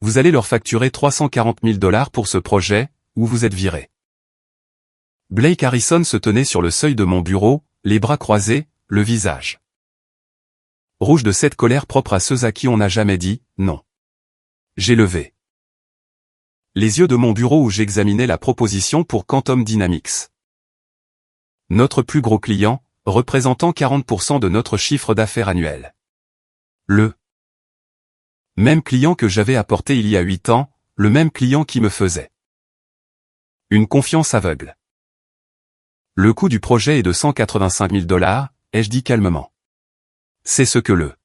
Vous allez leur facturer 340 000 $ pour ce projet, ou vous êtes viré. Blake Harrison se tenait sur le seuil de mon bureau, les bras croisés, le visage rouge de cette colère propre à ceux à qui on n'a jamais dit « non ». J'ai levé les yeux de mon bureau où j'examinais la proposition pour Quantum Dynamics. Notre plus gros client, représentant 40% de notre chiffre d'affaires annuel. Le même client que j'avais apporté il y a 8 ans, le même client qui me faisait une confiance aveugle. Le coût du projet est de 185 000 $, ai-je dit calmement. C'est ce que le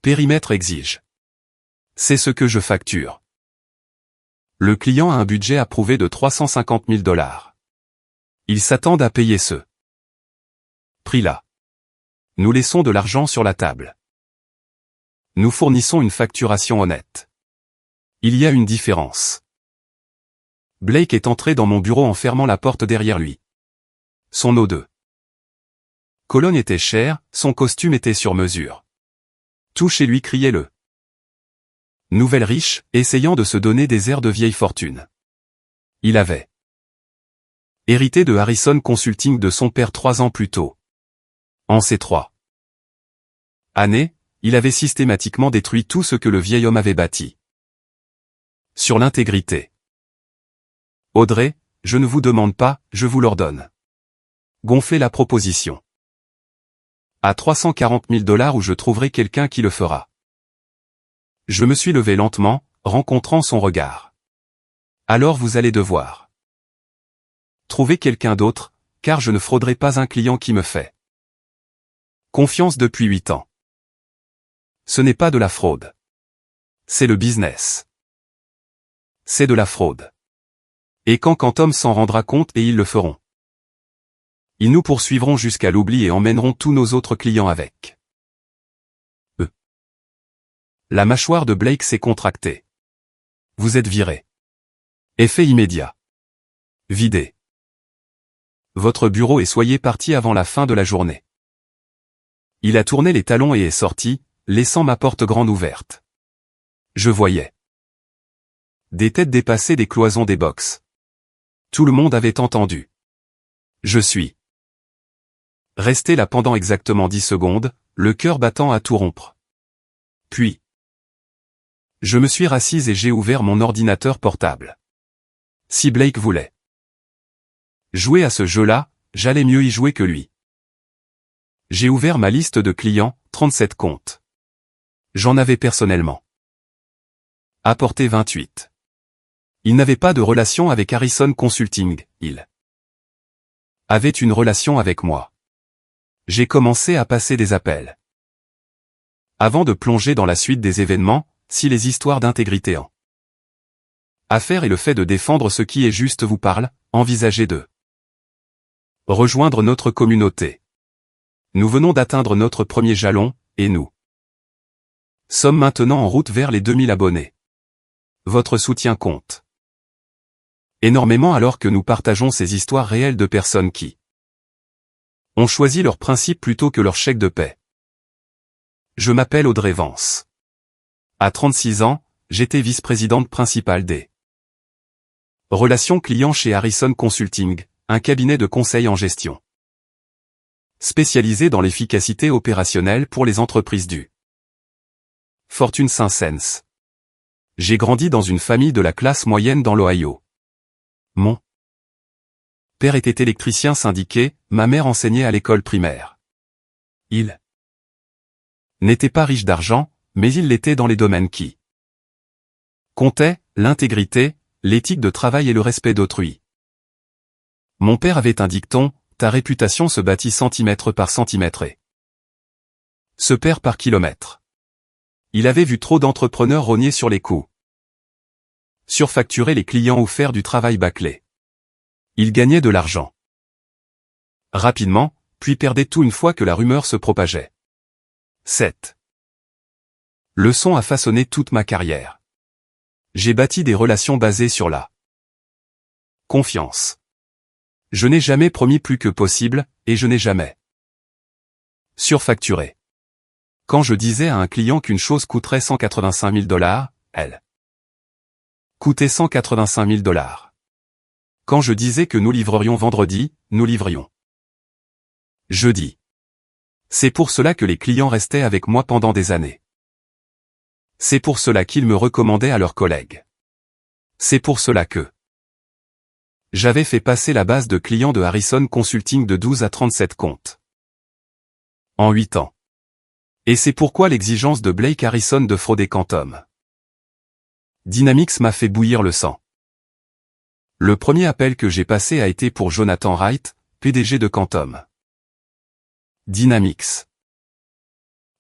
périmètre exige. C'est ce que je facture. Le client a un budget approuvé de 350 000 $. Ils s'attendent à payer ce prix-là. Nous laissons de l'argent sur la table. Nous fournissons une facturation honnête. Il y a une différence. Blake est entré dans mon bureau en fermant la porte derrière lui. Son eau de Cologne était cher, son costume était sur mesure. Tout chez lui criait le nouvelle riche, essayant de se donner des airs de vieille fortune. Il avait hérité de Harrison Consulting de son père 3 ans plus tôt. En ces 3 années, il avait systématiquement détruit tout ce que le vieil homme avait bâti. Sur l'intégrité. Audrey, je ne vous demande pas, je vous l'ordonne. Gonflez la proposition. À 340 000 $ où je trouverai quelqu'un qui le fera. Je me suis levé lentement, rencontrant son regard. Alors vous allez devoir trouver quelqu'un d'autre, car je ne frauderai pas un client qui me fait confiance depuis 8 ans. Ce n'est pas de la fraude. C'est le business. C'est de la fraude. Et quand Quantum s'en rendra compte et ils le feront. Ils nous poursuivront jusqu'à l'oubli et emmèneront tous nos autres clients avec eux. La mâchoire de Blake s'est contractée. Vous êtes viré. Effet immédiat. Videz votre bureau et soyez parti avant la fin de la journée. Il a tourné les talons et est sorti, laissant ma porte grande ouverte. Je voyais des têtes dépasser des cloisons des box. Tout le monde avait entendu. Je suis resté là pendant exactement 10 secondes, le cœur battant à tout rompre. Puis, je me suis rassise et j'ai ouvert mon ordinateur portable. Si Blake voulait jouer à ce jeu-là, j'allais mieux y jouer que lui. J'ai ouvert ma liste de clients, 37 comptes. J'en avais personnellement apporté 28. Il n'avait pas de relation avec Harrison Consulting, il avait une relation avec moi. J'ai commencé à passer des appels. Avant de plonger dans la suite des événements, si les histoires d'intégrité en affaires et le fait de défendre ce qui est juste vous parlent, envisagez de rejoindre notre communauté. Nous venons d'atteindre notre premier jalon, et nous sommes maintenant en route vers les 2000 abonnés. Votre soutien compte énormément alors que nous partageons ces histoires réelles de personnes qui ont choisi leurs principes plutôt que leur chèque de paie. Je m'appelle Audrey Vance. À 36 ans, j'étais vice-présidente principale des relations clients chez Harrison Consulting, un cabinet de conseil en gestion spécialisé dans l'efficacité opérationnelle pour les entreprises du Fortune 500. J'ai grandi dans une famille de la classe moyenne dans l'Ohio. Mon père était électricien syndiqué, ma mère enseignait à l'école primaire. Il n'était pas riche d'argent, mais il l'était dans les domaines qui comptaient, l'intégrité, l'éthique de travail et le respect d'autrui. Mon père avait un dicton, ta réputation se bâtit centimètre par centimètre et se perd par kilomètre. Il avait vu trop d'entrepreneurs rogner sur les coûts, surfacturer les clients ou faire du travail bâclé. Il gagnait de l'argent rapidement, puis perdait tout une fois que la rumeur se propageait. 7. Leçon a façonné toute ma carrière. J'ai bâti des relations basées sur la confiance. Je n'ai jamais promis plus que possible, et je n'ai jamais surfacturé. Quand je disais à un client qu'une chose coûterait 185 000 $, elle coûtait 185 000 $. Quand je disais que nous livrerions vendredi, nous livrions jeudi. C'est pour cela que les clients restaient avec moi pendant des années. C'est pour cela qu'ils me recommandaient à leurs collègues. C'est pour cela que j'avais fait passer la base de clients de Harrison Consulting de 12 à 37 comptes. En 8 ans. Et c'est pourquoi l'exigence de Blake Harrison de frauder Quantum Dynamics m'a fait bouillir le sang. Le premier appel que j'ai passé a été pour Jonathan Wright, PDG de Quantum Dynamics.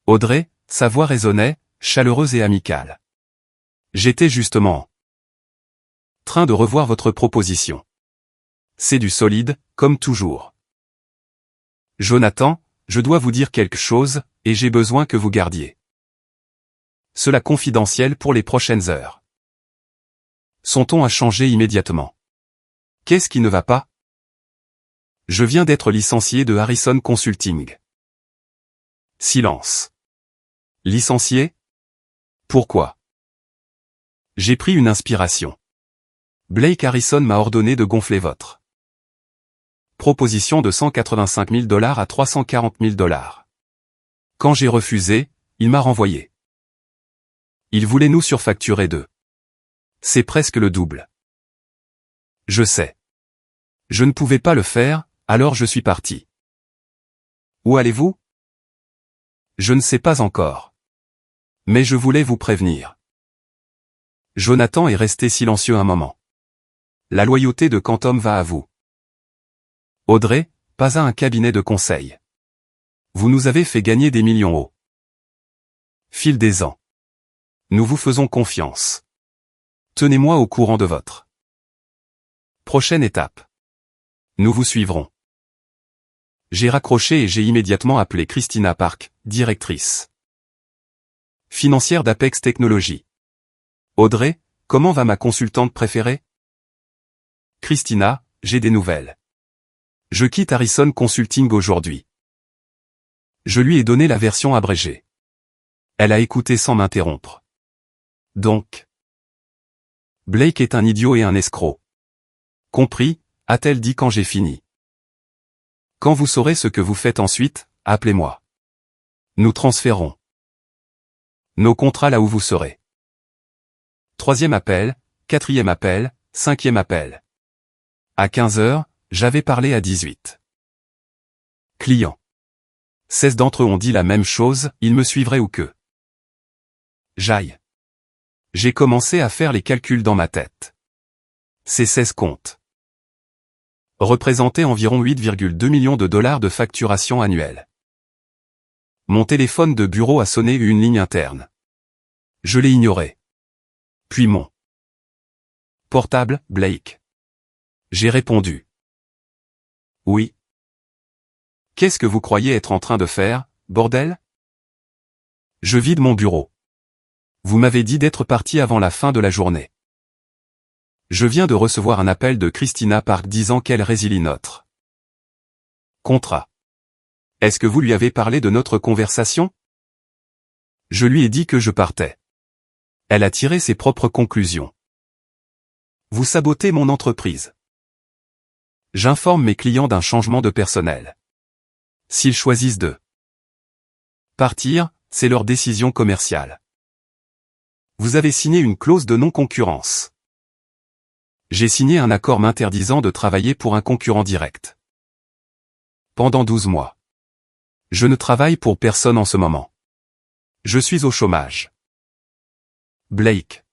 Audrey, sa voix résonnait, chaleureuse et amicale. J'étais justement en train de revoir votre proposition. C'est du solide, comme toujours. Jonathan, je dois vous dire quelque chose, et j'ai besoin que vous gardiez cela confidentiel pour les prochaines heures. Son ton a changé immédiatement. Qu'est-ce qui ne va pas? Je viens d'être licencié de Harrison Consulting. Silence. Licencié? Pourquoi? J'ai pris une inspiration. Blake Harrison m'a ordonné de gonfler votre proposition de 185 000 $ à 340 000 $. Quand j'ai refusé, il m'a renvoyé. Il voulait nous surfacturer de. C'est presque le double. Je sais. Je ne pouvais pas le faire, alors je suis parti. Où allez-vous? Je ne sais pas encore. Mais je voulais vous prévenir. Jonathan est resté silencieux un moment. La loyauté de Quantum va à vous. Audrey, pas à un cabinet de conseil. Vous nous avez fait gagner des millions au fil des ans. Nous vous faisons confiance. Tenez-moi au courant de votre prochaine étape. Nous vous suivrons. J'ai raccroché et j'ai immédiatement appelé Christina Park, directrice financière d'Apex Technologies. Audrey, comment va ma consultante préférée? Christina, j'ai des nouvelles. Je quitte Harrison Consulting aujourd'hui. Je lui ai donné la version abrégée. Elle a écouté sans m'interrompre. Donc, Blake est un idiot et un escroc. Compris, a-t-elle dit quand j'ai fini. Quand vous saurez ce que vous faites ensuite, appelez-moi. Nous transférons nos contrats là où vous serez. 3e appel, 4e appel, 5e appel. À 15 heures, j'avais parlé à 18 clients. 16 d'entre eux ont dit la même chose, ils me suivraient ou que j'aille. J'ai commencé à faire les calculs dans ma tête. Ces 16 comptes représentaient environ 8,2 millions de $ de facturation annuelle. Mon téléphone de bureau a sonné une ligne interne. Je l'ai ignoré. Puis mon portable, Blake. J'ai répondu. Oui. Qu'est-ce que vous croyez être en train de faire, bordel? Je vide mon bureau. Vous m'avez dit d'être parti avant la fin de la journée. Je viens de recevoir un appel de Christina Park disant qu'elle résilie notre contrat. Est-ce que vous lui avez parlé de notre conversation? Je lui ai dit que je partais. Elle a tiré ses propres conclusions. Vous sabotez mon entreprise. J'informe mes clients d'un changement de personnel. S'ils choisissent de partir, c'est leur décision commerciale. Vous avez signé une clause de non-concurrence. J'ai signé un accord m'interdisant de travailler pour un concurrent direct. Pendant 12 mois. Je ne travaille pour personne en ce moment. Je suis au chômage. Blake.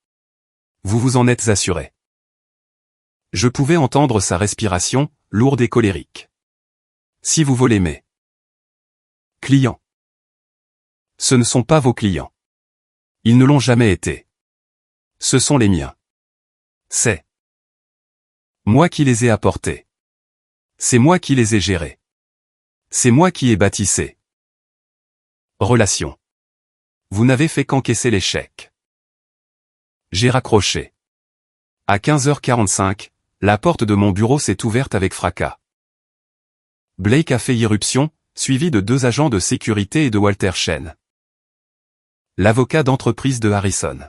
Vous vous en êtes assuré. Je pouvais entendre sa respiration, lourde et colérique. Si vous voulez mes clients. Ce ne sont pas vos clients. Ils ne l'ont jamais été. Ce sont les miens. C'est moi qui les ai apportés. C'est moi qui les ai gérés. C'est moi qui ai bâtissé. Relation. Vous n'avez fait qu'encaisser l'échec. J'ai raccroché. À 15h45, la porte de mon bureau s'est ouverte avec fracas. Blake a fait irruption, suivi de 2 agents de sécurité et de Walter Shen, l'avocat d'entreprise de Harrison.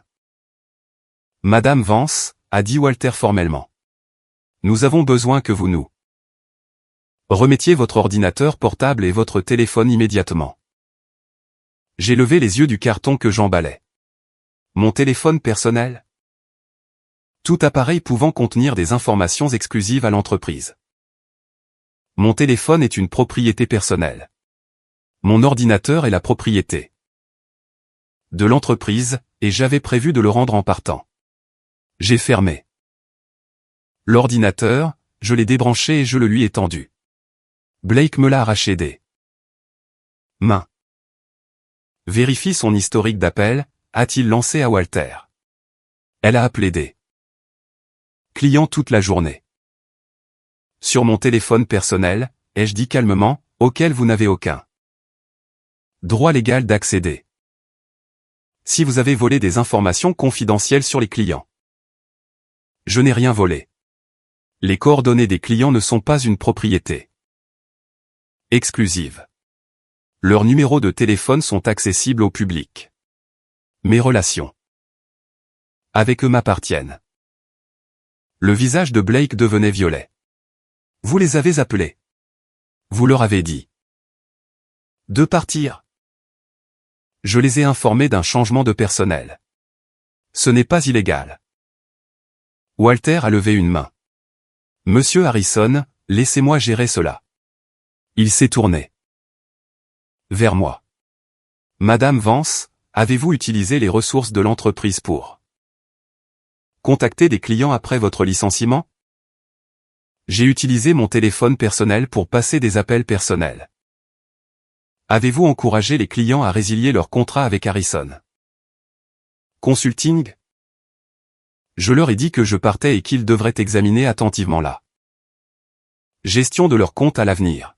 Madame Vance, a dit Walter formellement. Nous avons besoin que vous nous remettiez votre ordinateur portable et votre téléphone immédiatement. J'ai levé les yeux du carton que j'emballais. Mon téléphone personnel? Tout appareil pouvant contenir des informations exclusives à l'entreprise. Mon téléphone est une propriété personnelle. Mon ordinateur est la propriété de l'entreprise, et j'avais prévu de le rendre en partant. J'ai fermé l'ordinateur, je l'ai débranché et je le lui ai tendu. Blake me l'a arraché des mains. Vérifie son historique d'appel, a-t-il lancé à Walter. Elle a appelé des clients toute la journée. Sur mon téléphone personnel, ai-je dit calmement, auquel vous n'avez aucun droit légal d'accéder. Si vous avez volé des informations confidentielles sur les clients. Je n'ai rien volé. Les coordonnées des clients ne sont pas une propriété exclusive. Leurs numéros de téléphone sont accessibles au public. Mes relations avec eux m'appartiennent. Le visage de Blake devenait violet. Vous les avez appelés. Vous leur avez dit de partir. Je les ai informés d'un changement de personnel. Ce n'est pas illégal. Walter a levé une main. Monsieur Harrison, laissez-moi gérer cela. Il s'est tourné vers moi. Madame Vance, avez-vous utilisé les ressources de l'entreprise pour contacter des clients après votre licenciement? J'ai utilisé mon téléphone personnel pour passer des appels personnels. Avez-vous encouragé les clients à résilier leur contrat avec Harrison Consulting? Je leur ai dit que je partais et qu'ils devraient examiner attentivement la gestion de leur compte à l'avenir.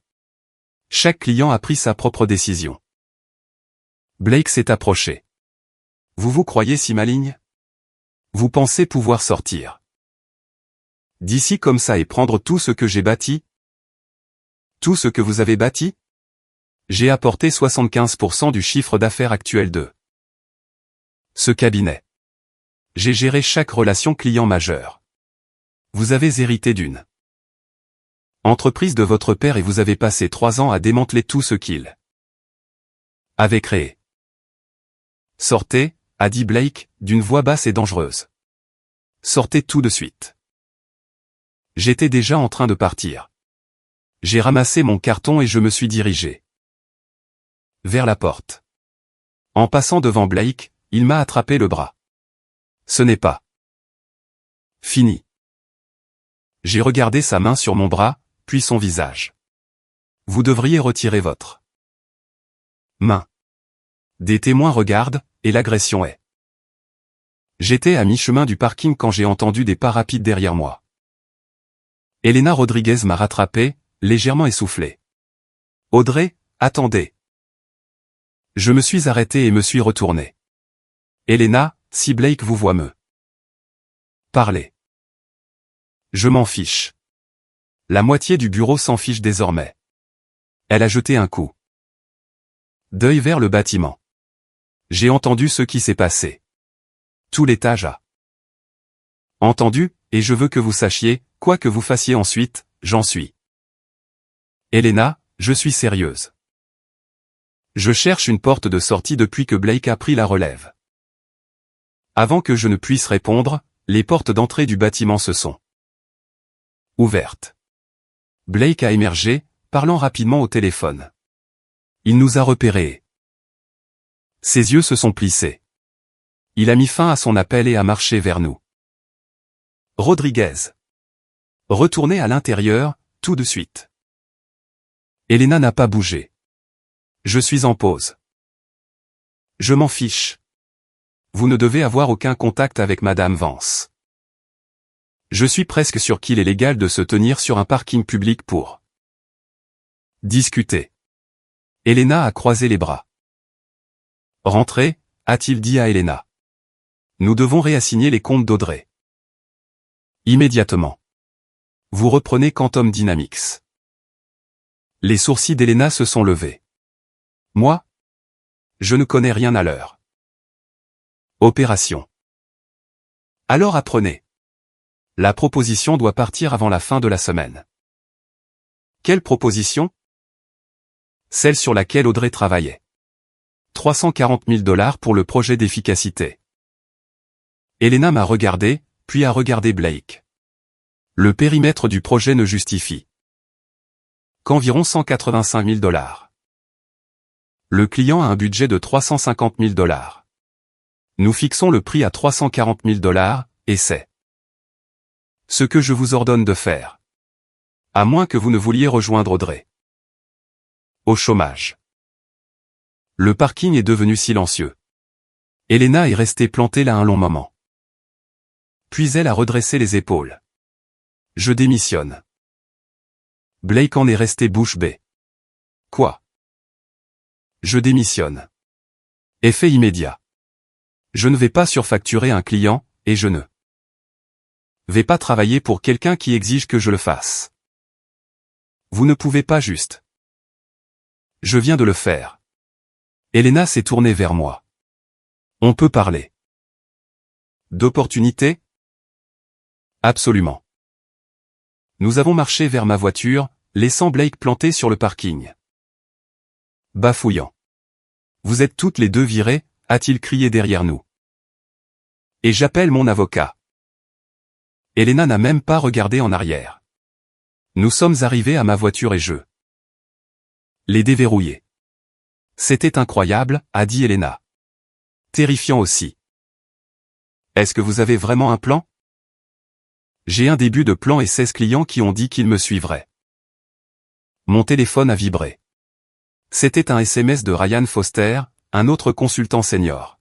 Chaque client a pris sa propre décision. Blake s'est approché. Vous vous croyez si maligne? Vous pensez pouvoir sortir d'ici comme ça et prendre tout ce que j'ai bâti? Tout ce que vous avez bâti? J'ai apporté 75% du chiffre d'affaires actuel de ce cabinet. J'ai géré chaque relation client majeure. Vous avez hérité d'une entreprise de votre père et vous avez passé 3 ans à démanteler tout ce qu'il avait créé. Sortez, a dit Blake, d'une voix basse et dangereuse. Sortez tout de suite. J'étais déjà en train de partir. J'ai ramassé mon carton et je me suis dirigé vers la porte. En passant devant Blake, il m'a attrapé le bras. Ce n'est pas fini. J'ai regardé sa main sur mon bras, puis son visage. Vous devriez retirer votre main. Des témoins regardent, et l'agression est. J'étais à mi-chemin du parking quand j'ai entendu des pas rapides derrière moi. Elena Rodriguez m'a rattrapé, légèrement essoufflé. Audrey, attendez. Je me suis arrêté et me suis retourné. Elena, si Blake vous voit me parler. Je m'en fiche. La moitié du bureau s'en fiche désormais. Elle a jeté un coup d'œil vers le bâtiment. J'ai entendu ce qui s'est passé. Tout l'étage a entendu, et je veux que vous sachiez, quoi que vous fassiez ensuite, j'en suis. Elena, je suis sérieuse. Je cherche une porte de sortie depuis que Blake a pris la relève. Avant que je ne puisse répondre, les portes d'entrée du bâtiment se sont ouvertes. Blake a émergé, parlant rapidement au téléphone. Il nous a repérés. Ses yeux se sont plissés. Il a mis fin à son appel et a marché vers nous. Rodriguez. Retournez à l'intérieur, tout de suite. Elena n'a pas bougé. Je suis en pause. Je m'en fiche. Vous ne devez avoir aucun contact avec Madame Vance. Je suis presque sûr qu'il est légal de se tenir sur un parking public pour discuter. Elena a croisé les bras. Rentrez, a-t-il dit à Elena. Nous devons réassigner les comptes d'Audrey. Immédiatement. Vous reprenez Quantum Dynamics. Les sourcils d'Elena se sont levés. Moi? Je ne connais rien à l'heure. Opération. Alors apprenez. La proposition doit partir avant la fin de la semaine. Quelle proposition? Celle sur laquelle Audrey travaillait. 340 000 $ pour le projet d'efficacité. Elena m'a regardé, puis a regardé Blake. Le périmètre du projet ne justifie qu'environ 185 000 $. Le client a un budget de 350 000 $. Nous fixons le prix à 340 000 $, et c'est ce que je vous ordonne de faire. À moins que vous ne vouliez rejoindre Audrey. Au chômage. Le parking est devenu silencieux. Elena est restée plantée là un long moment. Puis elle a redressé les épaules. Je démissionne. Blake en est resté bouche bée. Quoi? Je démissionne. Effet immédiat. Je ne vais pas surfacturer un client, et je ne vais pas travailler pour quelqu'un qui exige que je le fasse. Vous ne pouvez pas juste. Je viens de le faire. Elena s'est tournée vers moi. On peut parler. D'opportunité? Absolument. Nous avons marché vers ma voiture, laissant Blake planté sur le parking. Bafouillant. Vous êtes toutes les deux virées, a-t-il crié derrière nous. Et j'appelle mon avocat. Elena n'a même pas regardé en arrière. Nous sommes arrivés à ma voiture et je l'ai déverrouillée. C'était incroyable, a dit Elena. Terrifiant aussi. Est-ce que vous avez vraiment un plan? J'ai un début de plan et 16 clients qui ont dit qu'ils me suivraient. Mon téléphone a vibré. C'était un SMS de Ryan Foster, un autre consultant senior.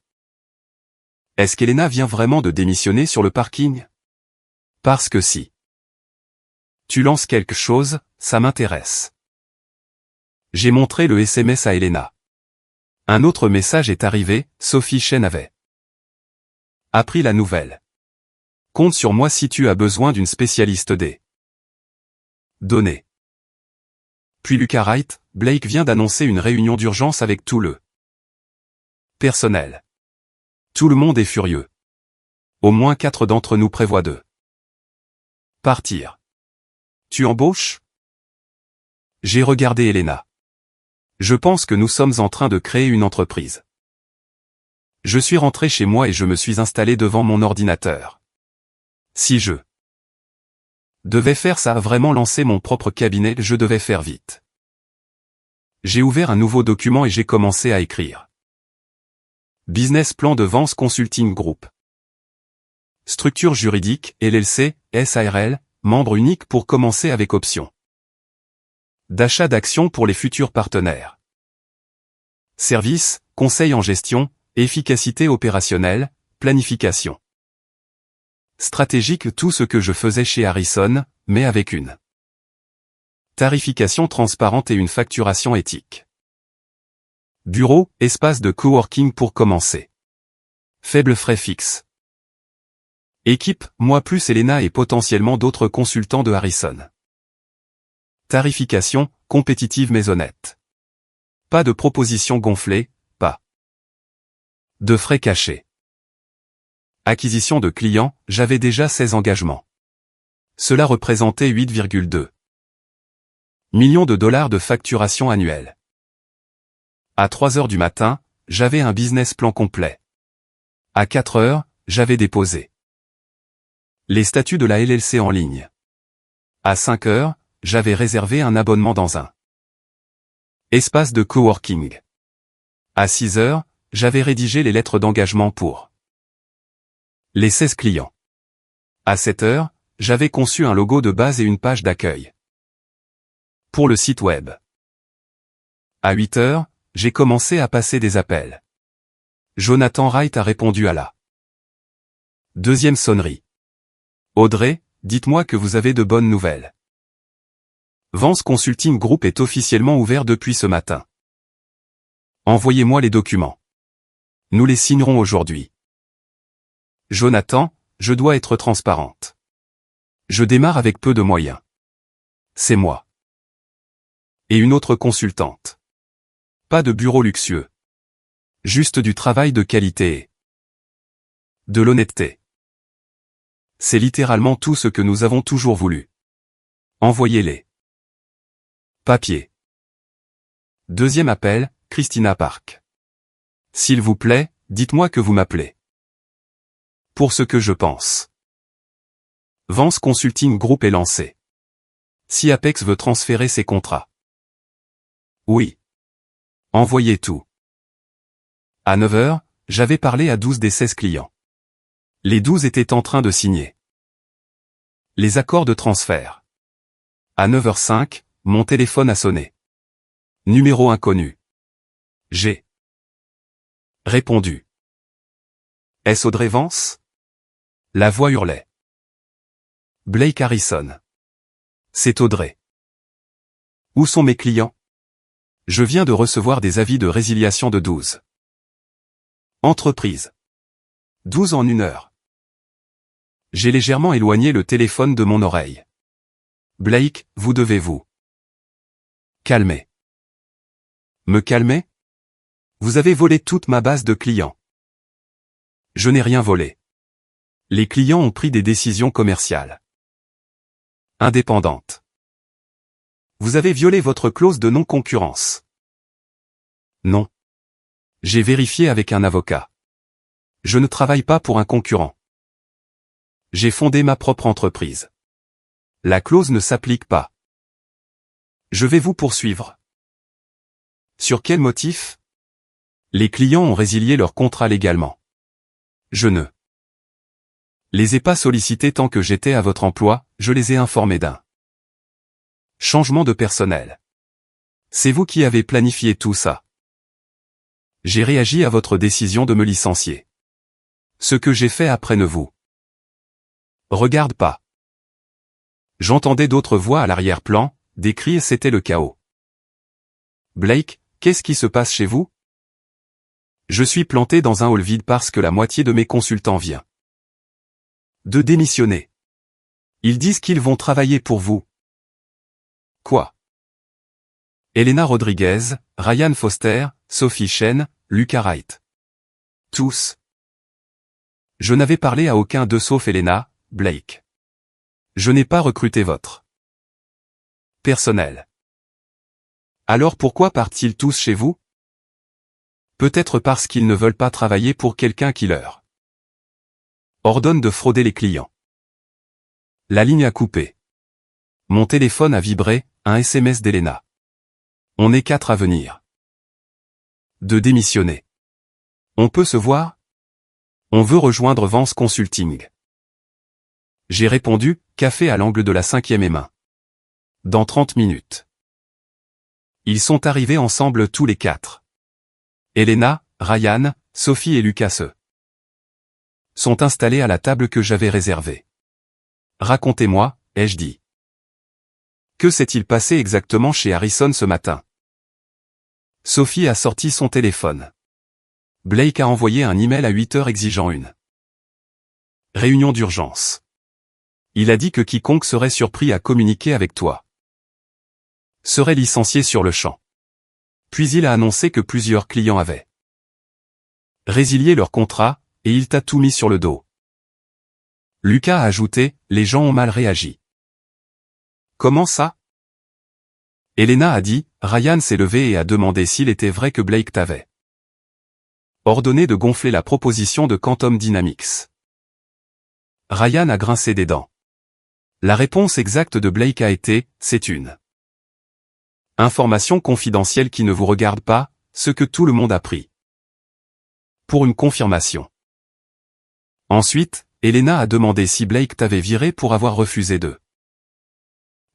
Est-ce qu'Elena vient vraiment de démissionner sur le parking? Parce que si tu lances quelque chose, ça m'intéresse. J'ai montré le SMS à Elena. Un autre message est arrivé, Sophie Chen avait appris la nouvelle. Compte sur moi si tu as besoin d'une spécialiste des données. Puis Lucas Wright, Blake vient d'annoncer une réunion d'urgence avec tout le personnel. Tout le monde est furieux. Au moins 4 d'entre nous prévoient de partir. Tu embauches? J'ai regardé Elena. Je pense que nous sommes en train de créer une entreprise. Je suis rentré chez moi et je me suis installé devant mon ordinateur. Si je devais faire ça, vraiment lancer mon propre cabinet, je devais faire vite. J'ai ouvert un nouveau document et j'ai commencé à écrire. Business plan de Vance Consulting Group. Structure juridique, LLC, SARL, membre unique pour commencer avec option d'achat d'actions pour les futurs partenaires. Service, conseil en gestion, efficacité opérationnelle, planification stratégique, tout ce que je faisais chez Harrison, mais avec une tarification transparente et une facturation éthique. Bureau, espace de coworking pour commencer. Faible frais fixe. Équipe, moi plus Elena et potentiellement d'autres consultants de Harrison. Tarification, compétitive mais honnête. Pas de propositions gonflées, pas de frais cachés. Acquisition de clients, j'avais déjà 16 engagements. Cela représentait 8,2 millions de dollars de facturation annuelle. À 3 heures du matin, j'avais un business plan complet. À 4 heures, j'avais déposé les statuts de la LLC en ligne. À 5 heures, j'avais réservé un abonnement dans un espace de coworking. À 6 heures, j'avais rédigé les lettres d'engagement pour les 16 clients. À 7 heures, j'avais conçu un logo de base et une page d'accueil pour le site web. À 8 heures, j'ai commencé à passer des appels. Jonathan Wright a répondu à la deuxième sonnerie. Audrey, dites-moi que vous avez de bonnes nouvelles. Vance Consulting Group est officiellement ouvert depuis ce matin. Envoyez-moi les documents. Nous les signerons aujourd'hui. Jonathan, je dois être transparente. Je démarre avec peu de moyens. C'est moi. Et une autre consultante. Pas de bureau luxueux. Juste du travail de qualité et de l'honnêteté. C'est littéralement tout ce que nous avons toujours voulu. Envoyez-les. Papier. Deuxième appel, Christina Park. S'il vous plaît, dites-moi que vous m'appelez. Pour ce que je pense. Vance Consulting Group est lancé. Si Apex veut transférer ses contrats. Oui. Envoyez tout. À 9 heures, j'avais parlé à 12 des 16 clients. Les 12 étaient en train de signer les accords de transfert. À 9h05, mon téléphone a sonné. Numéro inconnu. J'ai répondu. Est-ce Audrey Vance? La voix hurlait. Blake Harrison. C'est Audrey. Où sont mes clients? Je viens de recevoir des avis de résiliation de 12 entreprises. 12 en 1 heure. J'ai légèrement éloigné le téléphone de mon oreille. Blake, vous devez vous calmer. Me calmer? Vous avez volé toute ma base de clients. Je n'ai rien volé. Les clients ont pris des décisions commerciales indépendantes. Vous avez violé votre clause de non-concurrence. Non. J'ai vérifié avec un avocat. Je ne travaille pas pour un concurrent. J'ai fondé ma propre entreprise. La clause ne s'applique pas. Je vais vous poursuivre. Sur quel motif? Les clients ont résilié leur contrat légalement. Je ne les ai pas sollicités tant que j'étais à votre emploi, je les ai informés d'un changement de personnel. C'est vous qui avez planifié tout ça. J'ai réagi à votre décision de me licencier. Ce que j'ai fait après ne vous regarde pas. J'entendais d'autres voix à l'arrière-plan, des cris et c'était le chaos. Blake, qu'est-ce qui se passe chez vous? Je suis planté dans un hall vide parce que la moitié de mes consultants vient de démissionner. Ils disent qu'ils vont travailler pour vous. Quoi? Elena Rodriguez, Ryan Foster, Sophie Chen, Lucas Wright. Tous. Je n'avais parlé à aucun d'eux sauf Elena, Blake. Je n'ai pas recruté votre personnel. Alors pourquoi partent-ils tous chez vous? Peut-être parce qu'ils ne veulent pas travailler pour quelqu'un qui leur ordonne de frauder les clients. La ligne a coupé. Mon téléphone a vibré, un SMS d'Elena. On est 4 à venir de démissionner. On peut se voir? On veut rejoindre Vance Consulting. J'ai répondu, café à l'angle de la 5e et main. Dans 30 minutes. Ils sont arrivés ensemble tous les 4. Elena, Ryan, Sophie et Lucas sont installés à la table que j'avais réservée. Racontez-moi, ai-je dit. Que s'est-il passé exactement chez Harrison ce matin? Sophie a sorti son téléphone. Blake a envoyé un email à 8 heures exigeant une réunion d'urgence. Il a dit que quiconque serait surpris à communiquer avec toi serait licencié sur le champ. Puis il a annoncé que plusieurs clients avaient résilié leur contrat, et il t'a tout mis sur le dos. Lucas a ajouté, les gens ont mal réagi. Comment ça? Elena a dit, Ryan s'est levé et a demandé s'il était vrai que Blake t'avait ordonné de gonfler la proposition de Quantum Dynamics. Ryan a grincé des dents. La réponse exacte de Blake a été, c'est une information confidentielle qui ne vous regarde pas, ce que tout le monde a pris pour une confirmation. Ensuite, Elena a demandé si Blake t'avait viré pour avoir refusé de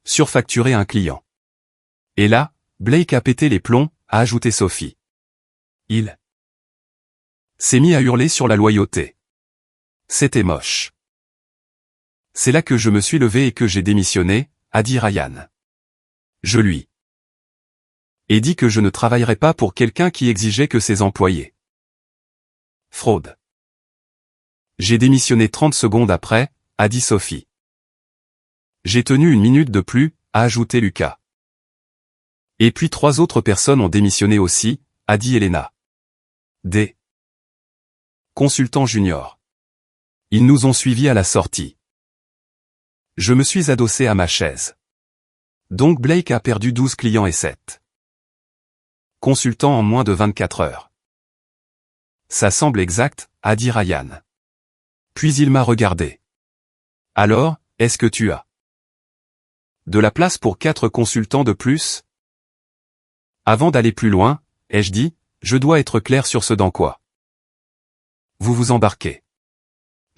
surfacturer un client. Et là, Blake a pété les plombs, a ajouté Sophie. Il s'est mis à hurler sur la loyauté. C'était moche. C'est là que je me suis levé et que j'ai démissionné, a dit Ryan. Je lui ai dit que je ne travaillerais pas pour quelqu'un qui exigeait que ses employés fraude. J'ai démissionné 30 secondes après, a dit Sophie. J'ai tenu 1 minute de plus, a ajouté Lucas. Et puis 3 autres personnes ont démissionné aussi, a dit Elena. Des consultants juniors. Ils nous ont suivis à la sortie. Je me suis adossé à ma chaise. Donc Blake a perdu 12 clients et 7 consultants en moins de 24 heures. Ça semble exact, a dit Ryan. Puis il m'a regardé. Alors, est-ce que tu as de la place pour 4 consultants de plus? Avant d'aller plus loin, ai-je dit, je dois être clair sur ce dans quoi vous vous embarquez.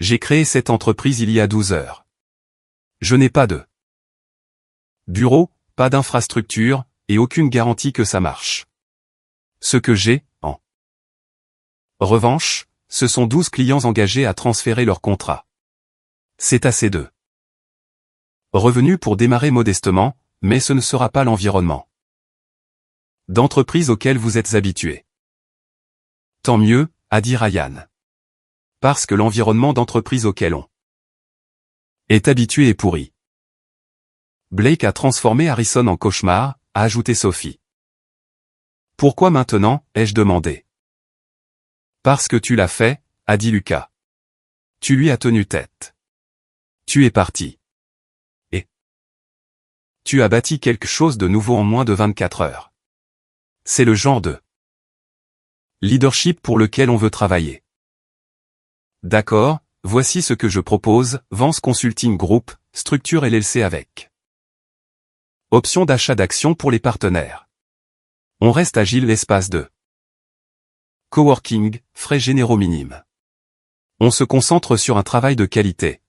J'ai créé cette entreprise il y a 12 heures. Je n'ai pas de bureau, pas d'infrastructure, et aucune garantie que ça marche. Ce que j'ai, en revanche, ce sont 12 clients engagés à transférer leur contrat. C'est assez de revenus pour démarrer modestement, mais ce ne sera pas l'environnement d'entreprise auquel vous êtes habitué. Tant mieux, a dit Ryan. Parce que l'environnement d'entreprise auquel on est habitué est pourri. Blake a transformé Harrison en cauchemar, a ajouté Sophie. Pourquoi maintenant, ai-je demandé. Parce que tu l'as fait, a dit Lucas. Tu lui as tenu tête. Tu es parti. Et tu as bâti quelque chose de nouveau en moins de 24 heures. C'est le genre de leadership pour lequel on veut travailler. D'accord, voici ce que je propose, Vance Consulting Group, structure LLC avec option d'achat d'actions pour les partenaires. On reste agile l'espace de coworking, frais généraux minimes. On se concentre sur un travail de qualité.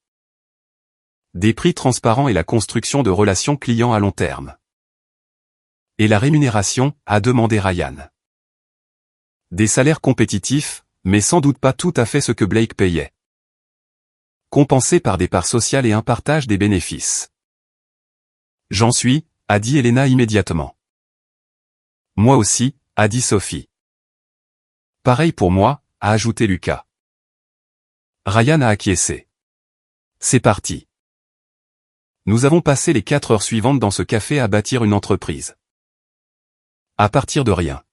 Des prix transparents et la construction de relations clients à long terme. Et la rémunération, a demandé Ryan. Des salaires compétitifs, mais sans doute pas tout à fait ce que Blake payait. Compensés par des parts sociales et un partage des bénéfices. J'en suis, a dit Elena immédiatement. Moi aussi, a dit Sophie. Pareil pour moi, a ajouté Lucas. Ryan a acquiescé. C'est parti. Nous avons passé les 4 heures suivantes dans ce café à bâtir une entreprise. À partir de rien.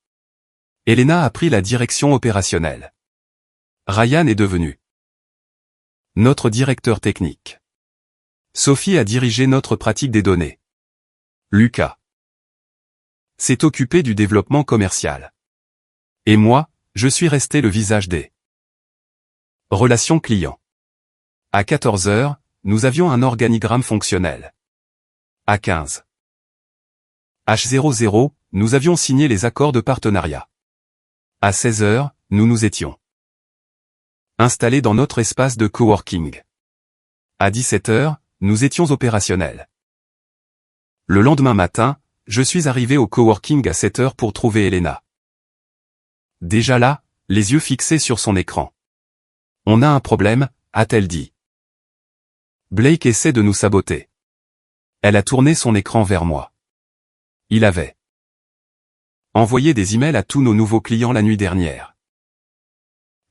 Elena a pris la direction opérationnelle. Ryan est devenu notre directeur technique. Sophie a dirigé notre pratique des données. Lucas s'est occupé du développement commercial. Et moi, je suis resté le visage des relations clients. À 14 heures, nous avions un organigramme fonctionnel. À 15 H00, nous avions signé les accords de partenariat. À 16 heures, nous nous étions installés dans notre espace de coworking. À 17 heures, nous étions opérationnels. Le lendemain matin, je suis arrivé au coworking à 7 heures pour trouver Elena. Déjà là, les yeux fixés sur son écran. On a un problème, a-t-elle dit. Blake essaie de nous saboter. Elle a tourné son écran vers moi. Il avait envoyé des emails à tous nos nouveaux clients la nuit dernière.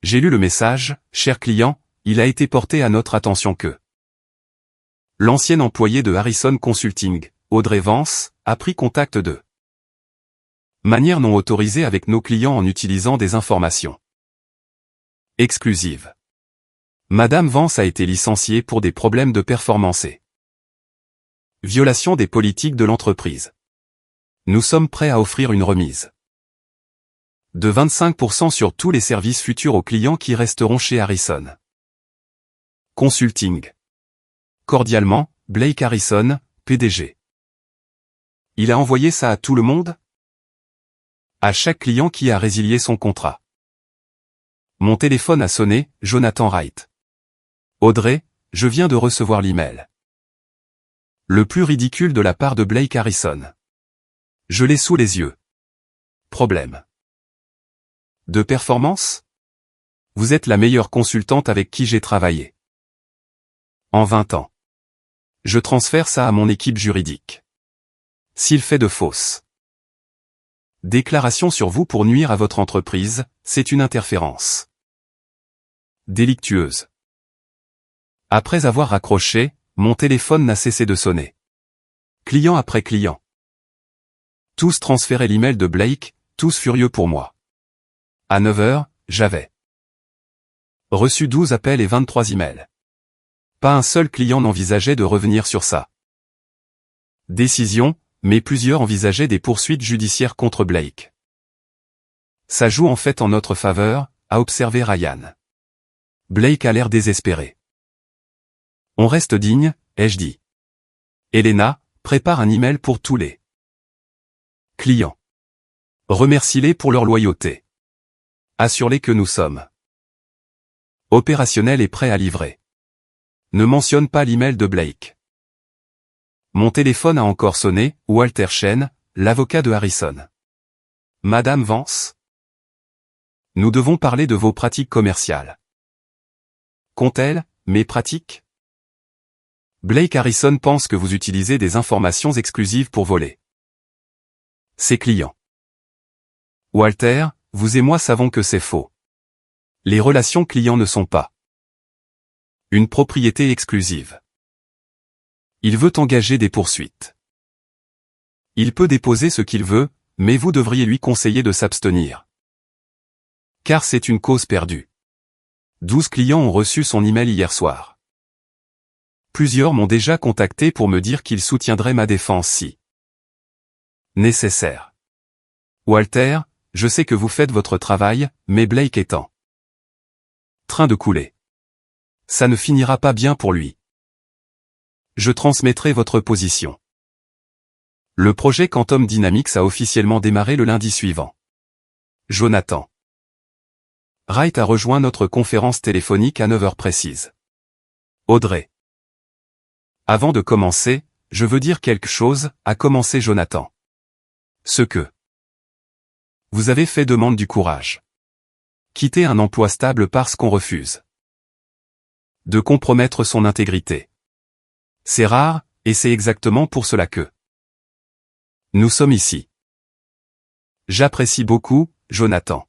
J'ai lu le message, cher client, il a été porté à notre attention que l'ancienne employée de Harrison Consulting, Audrey Vance, a pris contact de manière non autorisée avec nos clients en utilisant des informations exclusives. Madame Vance a été licenciée pour des problèmes de performance et violation des politiques de l'entreprise. Nous sommes prêts à offrir une remise de 25% sur tous les services futurs aux clients qui resteront chez Harrison Consulting. Cordialement, Blake Harrison, PDG. Il a envoyé ça à tout le monde? À chaque client qui a résilié son contrat. Mon téléphone a sonné, Jonathan Wright. Audrey, je viens de recevoir l'email. Le plus ridicule de la part de Blake Harrison. Je l'ai sous les yeux. Problème de performance? Vous êtes la meilleure consultante avec qui j'ai travaillé. En 20 ans. Je transfère ça à mon équipe juridique. S'il fait de fausses déclarations sur vous pour nuire à votre entreprise, c'est une interférence délictueuse. Après avoir raccroché, mon téléphone n'a cessé de sonner. Client après client. Tous transféraient l'email de Blake, tous furieux pour moi. À 9 heures, j'avais reçu 12 appels et 23 emails. Pas un seul client n'envisageait de revenir sur sa décision, mais plusieurs envisageaient des poursuites judiciaires contre Blake. Ça joue en fait en notre faveur, a observé Ryan. Blake a l'air désespéré. On reste digne, ai-je dit. Elena, prépare un email pour tous les clients. Remercie-les pour leur loyauté. Assure-les que nous sommes opérationnels et prêts à livrer. Ne mentionne pas l'email de Blake. Mon téléphone a encore sonné, Walter Chen, l'avocat de Harrison. Madame Vance. Nous devons parler de vos pratiques commerciales. Qu'ont-elles, mes pratiques? Blake Harrison pense que vous utilisez des informations exclusives pour voler ses clients. Walter, vous et moi savons que c'est faux. Les relations clients ne sont pas une propriété exclusive. Il veut engager des poursuites. Il peut déposer ce qu'il veut, mais vous devriez lui conseiller de s'abstenir. Car c'est une cause perdue. 12 clients ont reçu son email hier soir. Plusieurs m'ont déjà contacté pour me dire qu'ils soutiendraient ma défense si nécessaire. Walter, je sais que vous faites votre travail, mais Blake est en train de couler. Ça ne finira pas bien pour lui. Je transmettrai votre position. Le projet Quantum Dynamics a officiellement démarré le lundi suivant. Jonathan Wright a rejoint notre conférence téléphonique à 9h précise. Audrey. Avant de commencer, je veux dire quelque chose, a commencé Jonathan. Ce que vous avez fait demande du courage. Quitter un emploi stable parce qu'on refuse de compromettre son intégrité. C'est rare, et c'est exactement pour cela que nous sommes ici. J'apprécie beaucoup, Jonathan.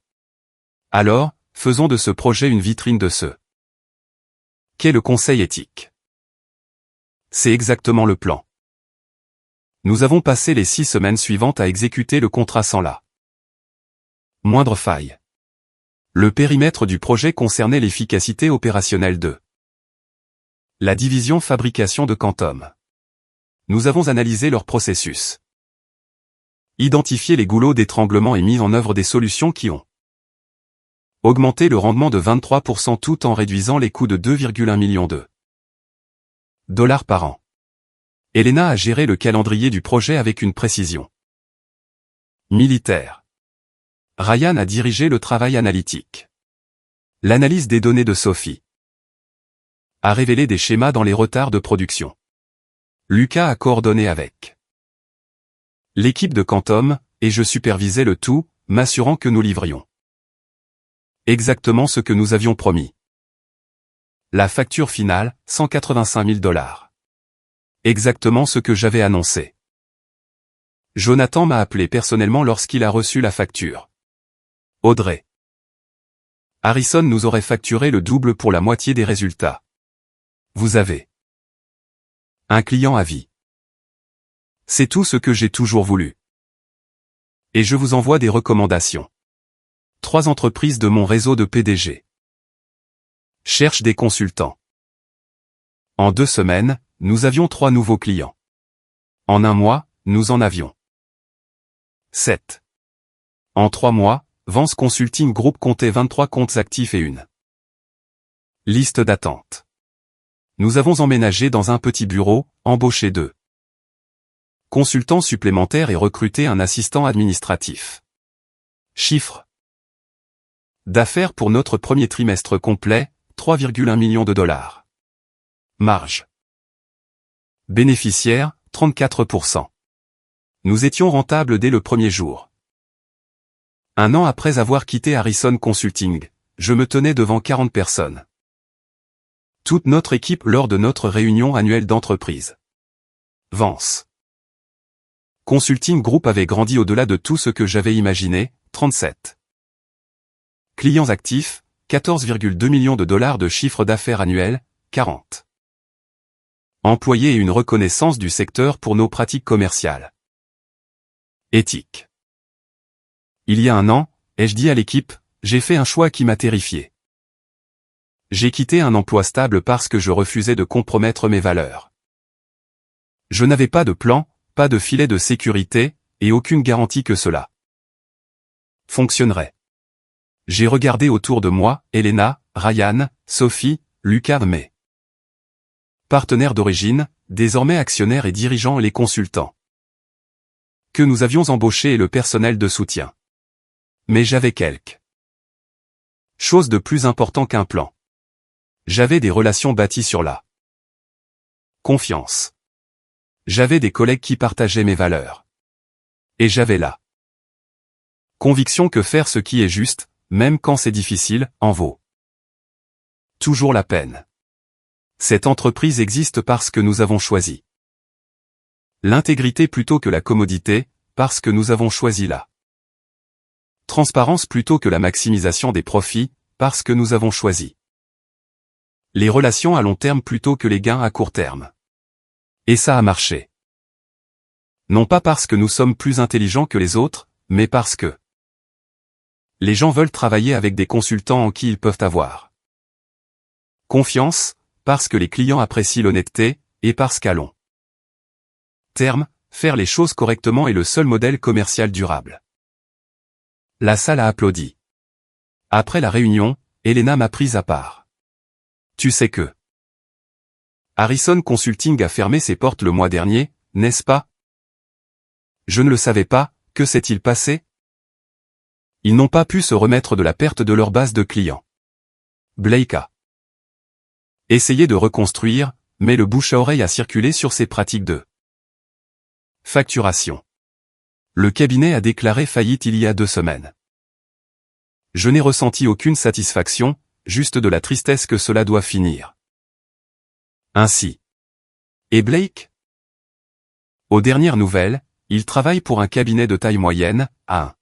Alors, faisons de ce projet une vitrine de ce qu'est le conseil éthique. C'est exactement le plan. Nous avons passé les 6 semaines suivantes à exécuter le contrat sans la moindre faille. Le périmètre du projet concernait l'efficacité opérationnelle de la division fabrication de Quantum. Nous avons analysé leur processus, identifié les goulots d'étranglement et mis en œuvre des solutions qui ont augmenté le rendement de 23% tout en réduisant les coûts de 2,1 millions de dollars par an. Elena a géré le calendrier du projet avec une précision militaire. Ryan a dirigé le travail analytique. L'analyse des données de Sophie a révélé des schémas dans les retards de production. Lucas a coordonné avec l'équipe de Quantum, et je supervisais le tout, m'assurant que nous livrions exactement ce que nous avions promis. La facture finale, 185 000 $. Exactement ce que j'avais annoncé. Jonathan m'a appelé personnellement lorsqu'il a reçu la facture. Audrey. Harrison nous aurait facturé le double pour la moitié des résultats. Vous avez un client à vie. C'est tout ce que j'ai toujours voulu. Et je vous envoie des recommandations. 3 entreprises de mon réseau de PDG cherchent des consultants. En 2 semaines, nous avions 3 nouveaux clients. En 1 mois, nous en avions 7. En 3 mois, Vance Consulting Group comptait 23 comptes actifs et une liste d'attente. Nous avons emménagé dans un petit bureau, embauché 2 consultants supplémentaires et recruté un assistant administratif. Chiffre d'affaires pour notre premier trimestre complet, 3,1 millions de $. Marge bénéficiaire, 34%. Nous étions rentables dès le premier jour. 1 an après avoir quitté Harrison Consulting, je me tenais devant 40 personnes. Toute notre équipe lors de notre réunion annuelle d'entreprise. Vance Consulting Group avait grandi au-delà de tout ce que j'avais imaginé, 37. Clients actifs, 14,2 millions de $ de chiffre d'affaires annuel, 40. Employés et une reconnaissance du secteur pour nos pratiques commerciales. Éthique. Il y a 1 an, ai-je dit à l'équipe, j'ai fait un choix qui m'a terrifié. J'ai quitté un emploi stable parce que je refusais de compromettre mes valeurs. Je n'avais pas de plan, pas de filet de sécurité, et aucune garantie que cela fonctionnerait. J'ai regardé autour de moi, Elena, Ryan, Sophie, Lucas, mes partenaires d'origine, désormais actionnaires et dirigeants, les consultants que nous avions embauchés et le personnel de soutien. Mais j'avais quelque chose de plus important qu'un plan. J'avais des relations bâties sur la confiance. J'avais des collègues qui partageaient mes valeurs. Et j'avais la conviction que faire ce qui est juste, même quand c'est difficile, en vaut toujours la peine. Cette entreprise existe parce que nous avons choisi l'intégrité plutôt que la commodité, parce que nous avons choisi la transparence plutôt que la maximisation des profits, parce que nous avons choisi les relations à long terme plutôt que les gains à court terme. Et ça a marché. Non pas parce que nous sommes plus intelligents que les autres, mais parce que les gens veulent travailler avec des consultants en qui ils peuvent avoir confiance, parce que les clients apprécient l'honnêteté, et parce qu'à long terme, faire les choses correctement est le seul modèle commercial durable. La salle a applaudi. Après la réunion, Elena m'a prise à part. Tu sais que Harrison Consulting a fermé ses portes le mois dernier, n'est-ce pas? Je ne le savais pas, que s'est-il passé? Ils n'ont pas pu se remettre de la perte de leur base de clients. Blake a essayé de reconstruire, mais le bouche à oreille a circulé sur ses pratiques de facturation. Le cabinet a déclaré faillite il y a 2 semaines. Je n'ai ressenti aucune satisfaction, juste de la tristesse que cela doit finir ainsi. Et Blake? Aux dernières nouvelles, il travaille pour un cabinet de taille moyenne, à un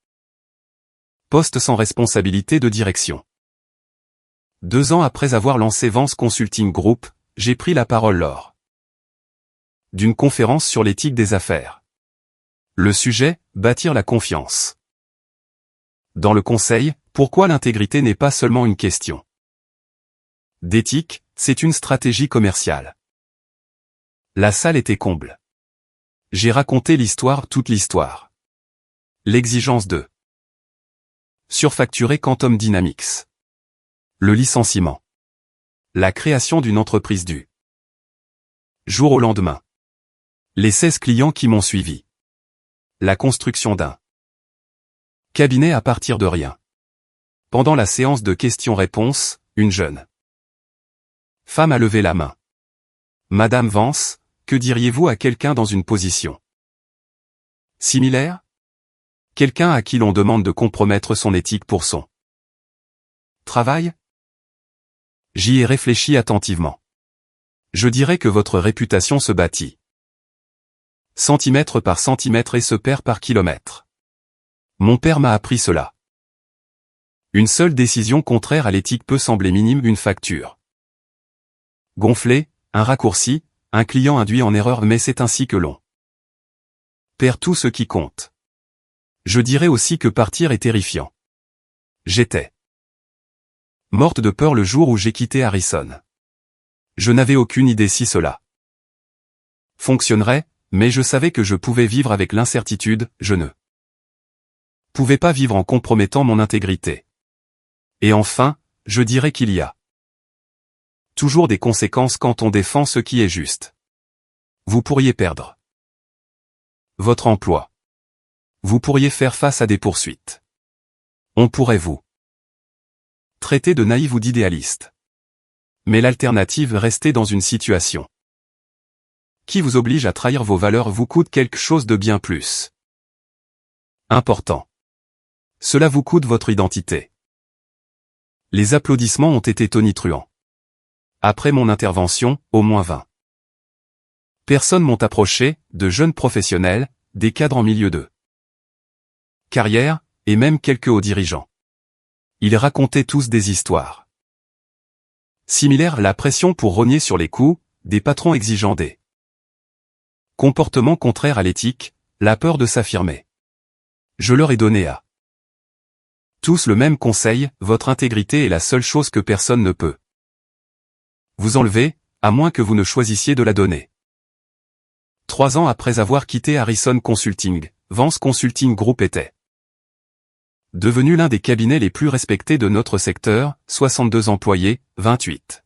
poste sans responsabilité de direction. 2 ans après avoir lancé Vance Consulting Group, j'ai pris la parole lors d'une conférence sur l'éthique des affaires. Le sujet, bâtir la confiance. Dans le conseil, pourquoi l'intégrité n'est pas seulement une question d'éthique, c'est une stratégie commerciale. La salle était comble. J'ai raconté l'histoire, toute l'histoire. L'exigence de surfacturer Quantum Dynamics. Le licenciement. La création d'une entreprise du jour au lendemain. Les 16 clients qui m'ont suivi. La construction d'un cabinet à partir de rien. Pendant la séance de questions-réponses, une jeune femme a levé la main. Madame Vance, que diriez-vous à quelqu'un dans une position similaire? Quelqu'un à qui l'on demande de compromettre son éthique pour son travail? J'y ai réfléchi attentivement. Je dirais que votre réputation se bâtit centimètre par centimètre et se perd par kilomètre. Mon père m'a appris cela. Une seule décision contraire à l'éthique peut sembler minime, une facture gonflée, un raccourci, un client induit en erreur, mais c'est ainsi que l'on perd tout ce qui compte. Je dirais aussi que partir est terrifiant. J'étais morte de peur le jour où j'ai quitté Harrison. Je n'avais aucune idée si cela fonctionnerait, mais je savais que je pouvais vivre avec l'incertitude, je ne pouvais pas vivre en compromettant mon intégrité. Et enfin, je dirais qu'il y a toujours des conséquences quand on défend ce qui est juste. Vous pourriez perdre votre emploi. Vous pourriez faire face à des poursuites. On pourrait vous traiter de naïf ou d'idéaliste. Mais l'alternative, rester dans une situation qui vous oblige à trahir vos valeurs, vous coûte quelque chose de bien plus important. Cela vous coûte votre identité. Les applaudissements ont été tonitruants. Après mon intervention, au moins 20 personnes m'ont approché, de jeunes professionnels, des cadres en milieu de carrière, et même quelques hauts dirigeants. Ils racontaient tous des histoires similaires, la pression pour rogner sur les coûts, des patrons exigeants, des comportements contraires à l'éthique, la peur de s'affirmer. Je leur ai donné à tous le même conseil, votre intégrité est la seule chose que personne ne peut vous enlevez, à moins que vous ne choisissiez de la donner. 3 ans après avoir quitté Harrison Consulting, Vance Consulting Group était devenu l'un des cabinets les plus respectés de notre secteur, 62 employés, 28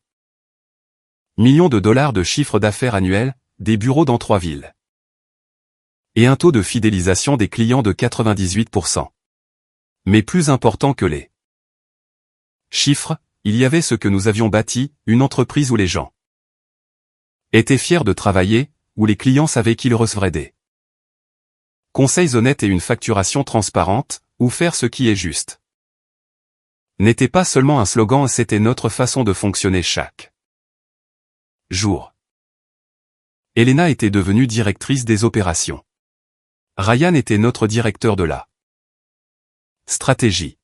millions de dollars de chiffre d'affaires annuel, des bureaux dans 3 villes. Et un taux de fidélisation des clients de 98%. Mais plus important que les chiffres, il y avait ce que nous avions bâti, une entreprise où les gens étaient fiers de travailler, où les clients savaient qu'ils recevraient des conseils honnêtes et une facturation transparente, ou faire ce qui est juste. N'était pas seulement un slogan, c'était notre façon de fonctionner chaque jour. Elena était devenue directrice des opérations. Ryan était notre directeur de la stratégie.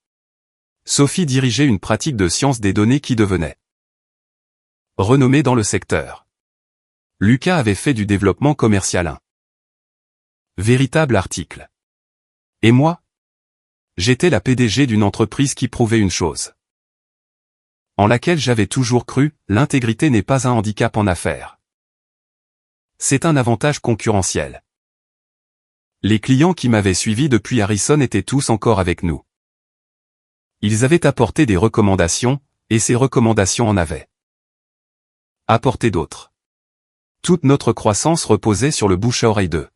Sophie dirigeait une pratique de science des données qui devenait renommée dans le secteur. Lucas avait fait du développement commercial un véritable article. Et moi? J'étais la PDG d'une entreprise qui prouvait une chose en laquelle j'avais toujours cru, l'intégrité n'est pas un handicap en affaires. C'est un avantage concurrentiel. Les clients qui m'avaient suivi depuis Harrison étaient tous encore avec nous. Ils avaient apporté des recommandations, et ces recommandations en avaient apporté d'autres. Toute notre croissance reposait sur le bouche à oreille de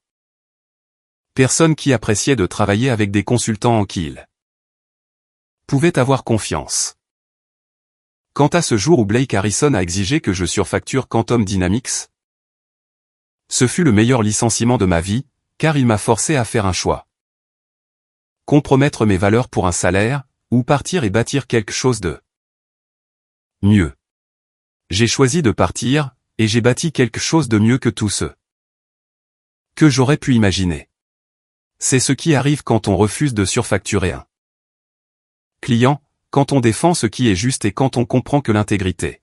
personnes qui appréciaient de travailler avec des consultants en qui ils pouvaient avoir confiance. Quant à ce jour où Blake Harrison a exigé que je surfacture Quantum Dynamics, ce fut le meilleur licenciement de ma vie, car il m'a forcé à faire un choix. Compromettre mes valeurs pour un salaire, ou partir et bâtir quelque chose de mieux. J'ai choisi de partir, et j'ai bâti quelque chose de mieux que tout ce que j'aurais pu imaginer. C'est ce qui arrive quand on refuse de surfacturer un client, quand on défend ce qui est juste et quand on comprend que l'intégrité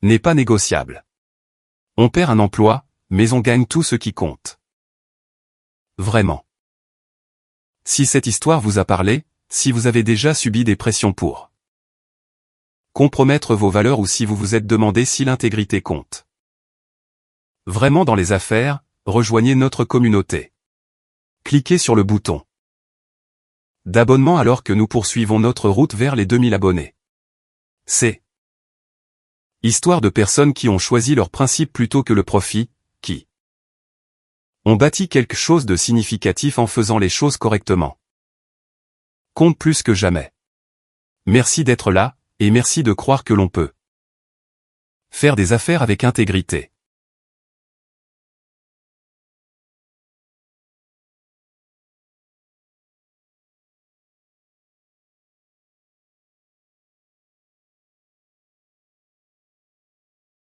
n'est pas négociable. On perd un emploi, mais on gagne tout ce qui compte. Vraiment. Si cette histoire vous a parlé, si vous avez déjà subi des pressions pour compromettre vos valeurs ou si vous vous êtes demandé si l'intégrité compte vraiment dans les affaires, rejoignez notre communauté. Cliquez sur le bouton d'abonnement alors que nous poursuivons notre route vers les 2000 abonnés. C'est histoire de personnes qui ont choisi leurs principes plutôt que le profit, qui ont bâti quelque chose de significatif en faisant les choses correctement. Compte plus que jamais. Merci d'être là, et merci de croire que l'on peut faire des affaires avec intégrité.